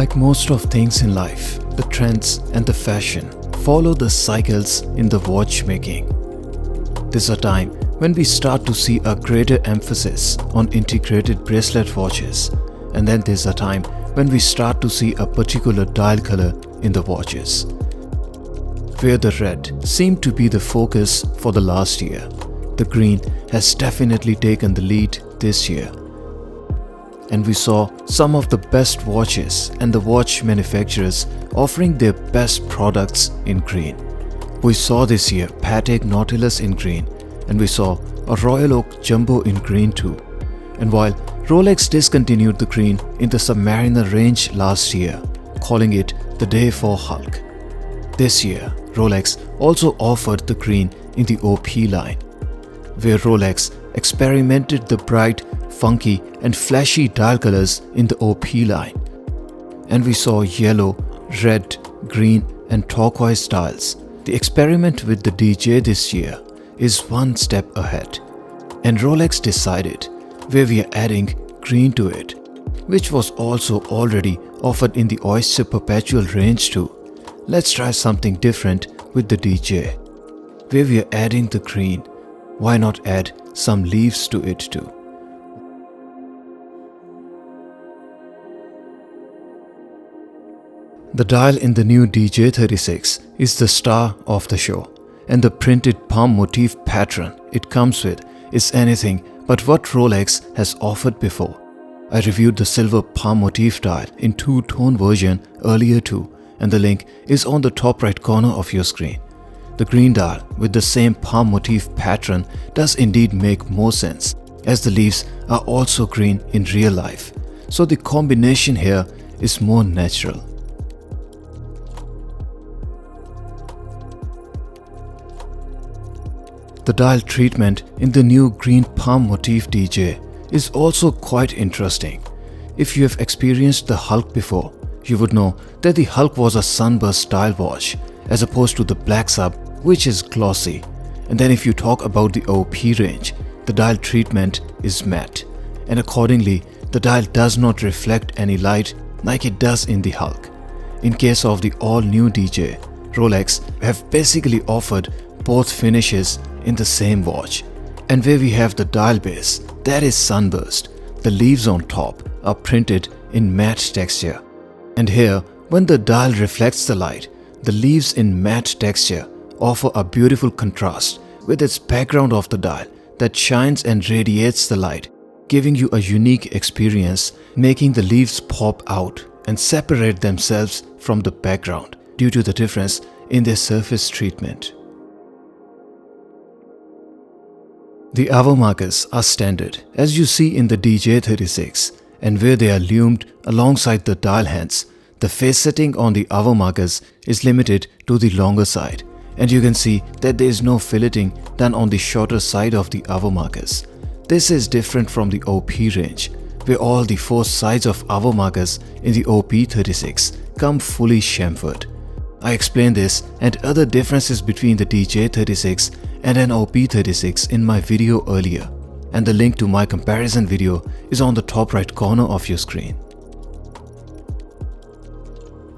Like most of things in life, the trends and the fashion follow the cycles in the watchmaking. There's a time when we start to see a greater emphasis on integrated bracelet watches, and then there's a time when we start to see a particular dial color in the watches. Where the red seemed to be the focus for the last year, the green has definitely taken the lead this year. And we saw some of the best watches and the watch manufacturers offering their best products in green. We saw this year Patek Nautilus in green, and we saw a Royal Oak Jumbo in green too. And while Rolex discontinued the green in the Submariner range last year, calling it the day for Hulk, this year Rolex also offered the green in the OP line, where Rolex experimented the bright, funky and flashy dial colors in the OP line. And we saw yellow, red, green and turquoise dials. The experiment with the DJ this year is one step ahead, and Rolex decided where we are adding green to it, which was also already offered in the Oyster Perpetual range too. Let's try something different with the DJ, where we are adding the green. Why not add some leaves to it too? The dial in the new DJ36 is the star of the show, and the printed palm motif pattern it comes with is anything but what Rolex has offered before. I reviewed the silver palm motif dial in two-tone version earlier too, and the link is on the top right corner of your screen. The green dial with the same palm motif pattern does indeed make more sense, as the leaves are also green in real life, so the combination here is more natural. The dial treatment in the new green palm motif DJ is also quite interesting. If you have experienced the Hulk before, you would know that the Hulk was a sunburst dial watch as opposed to the Black Sub, which is glossy. And then if you talk about the OP range, the dial treatment is matte, and accordingly the dial does not reflect any light like it does in the Hulk. In case of the all-new DJ, Rolex have basically offered both finishes in the same watch, and where we have the dial base that is sunburst, the leaves on top are printed in matte texture, and here when the dial reflects the light, the leaves in matte texture offer a beautiful contrast with its background of the dial that shines and radiates the light, giving you a unique experience, making the leaves pop out and separate themselves from the background due to the difference in their surface treatment. The hour markers are standard, as you see in the DJ36, and where they are lumed alongside the dial hands, the face setting on the hour markers is limited to the longer side, and you can see that there is no filleting done on the shorter side of the hour markers. This is different from the OP range, where all the four sides of hour markers in the OP36 come fully chamfered. I explained this and other differences between the DJ36 and an OP36 in my video earlier, and the link to my comparison video is on the top right corner of your screen.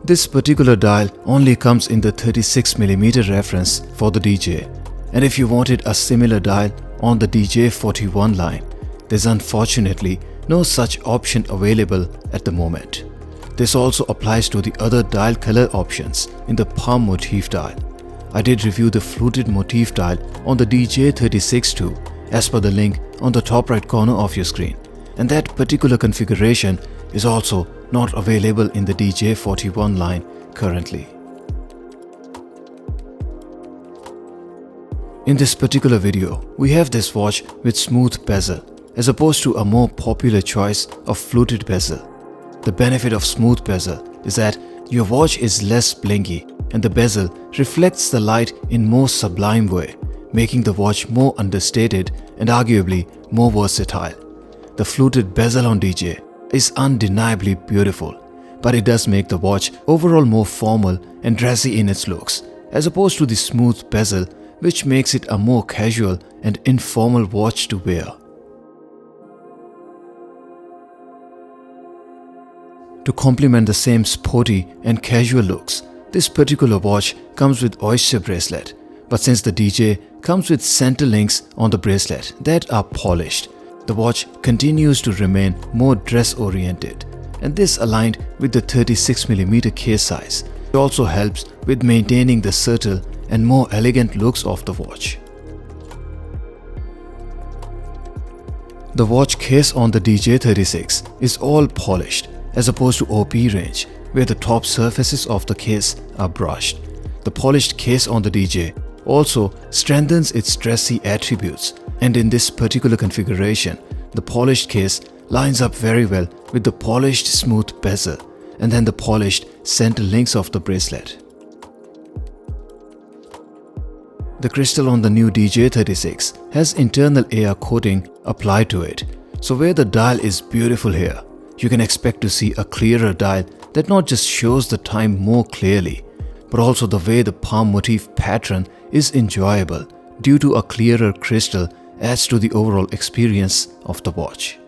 This particular dial only comes in the 36mm reference for the DJ, and if you wanted a similar dial on the DJ41 line, there's unfortunately no such option available at the moment. This also applies to the other dial color options in the palm motif dial. I did review the fluted motif dial on the DJ36 too, as per the link on the top right corner of your screen, and that particular configuration is also not available in the DJ41 line currently. In this particular video, we have this watch with smooth bezel as opposed to a more popular choice of fluted bezel. The benefit of smooth bezel is that your watch is less blinky and the bezel reflects the light in more sublime way, making the watch more understated and arguably more versatile. The fluted bezel on DJ is undeniably beautiful, but it does make the watch overall more formal and dressy in its looks, as opposed to the smooth bezel, which makes it a more casual and informal watch to wear. To complement the same sporty and casual looks, this particular watch comes with Oyster bracelet, but since the DJ comes with center links on the bracelet that are polished, the watch continues to remain more dress-oriented, and this aligned with the 36mm case size. It also helps with maintaining the subtle and more elegant looks of the watch. The watch case on the DJ36 is all polished as opposed to OP range where the top surfaces of the case are brushed. The polished case on the DJ also strengthens its dressy attributes, and in this particular configuration, the polished case lines up very well with the polished smooth bezel and then the polished center links of the bracelet. The crystal on the new DJ36 has internal AR coating applied to it, so where the dial is beautiful here, you can expect to see a clearer dial that not just shows the time more clearly, but also the way the palm motif pattern is enjoyable due to a clearer crystal adds to the overall experience of the watch.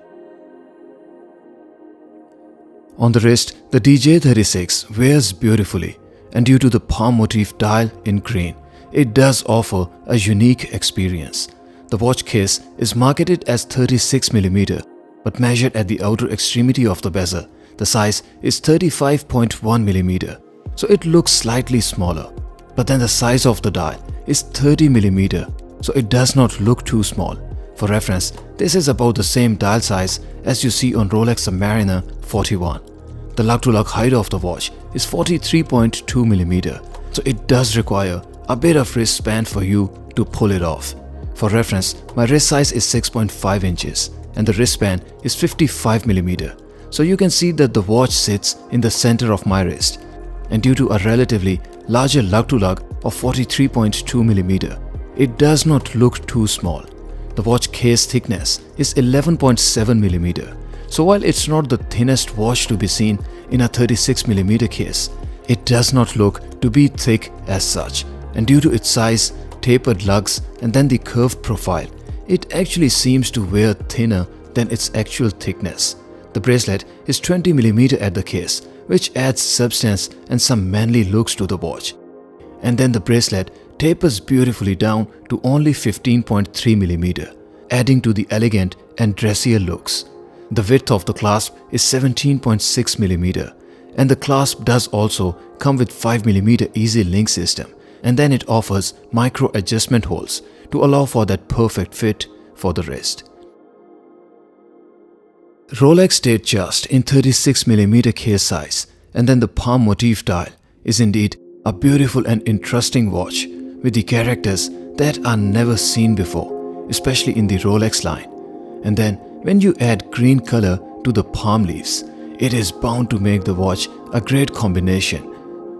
On the wrist, the DJ36 wears beautifully, and due to the palm motif dial in green, it does offer a unique experience. The watch case is marketed as 36mm, but measured at the outer extremity of the bezel, the size is 35.1mm, so it looks slightly smaller. But then the size of the dial is 30mm, so it does not look too small. For reference, this is about the same dial size as you see on Rolex Submariner 41. The lug-to-lug height of the watch is 43.2mm, so it does require a bit of wrist span for you to pull it off. For reference, my wrist size is 6.5 inches and the wristband is 55mm, so you can see that the watch sits in the center of my wrist, and due to a relatively larger lug-to-lug of 43.2mm, it does not look too small. The watch case thickness is 11.7mm, so while it's not the thinnest watch to be seen in a 36mm case, it does not look to be thick as such, and due to its size, tapered lugs and then the curved profile, it actually seems to wear thinner than its actual thickness. The bracelet is 20mm at the case, which adds substance and some manly looks to the watch. And then the bracelet tapers beautifully down to only 15.3mm, adding to the elegant and dressier looks. The width of the clasp is 17.6mm, and the clasp does also come with 5mm easy link system, and then it offers micro adjustment holes to allow for that perfect fit for the wrist. Rolex did just in 36mm case size, and then the palm motif dial is indeed a beautiful and interesting watch with the characters that are never seen before, especially in the Rolex line. And then when you add green color to the palm leaves, it is bound to make the watch a great combination,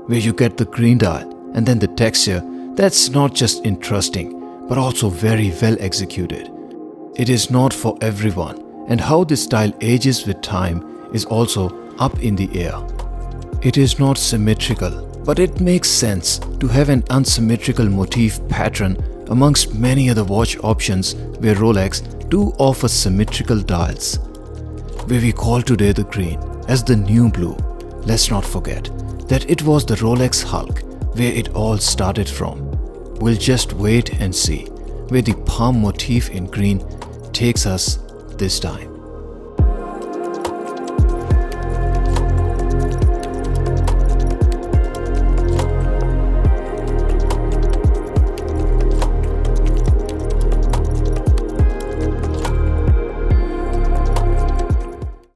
where you get the green dial and then the texture that's not just interesting but also very well executed. It is not for everyone, and how this style ages with time is also up in the air. It is not symmetrical, but it makes sense to have an unsymmetrical motif pattern amongst many other watch options where Rolex do offer symmetrical dials. Where we call today the green as the new blue, let's not forget that it was the Rolex Hulk where it all started from. We'll just wait and see where the palm motif in green takes us this time.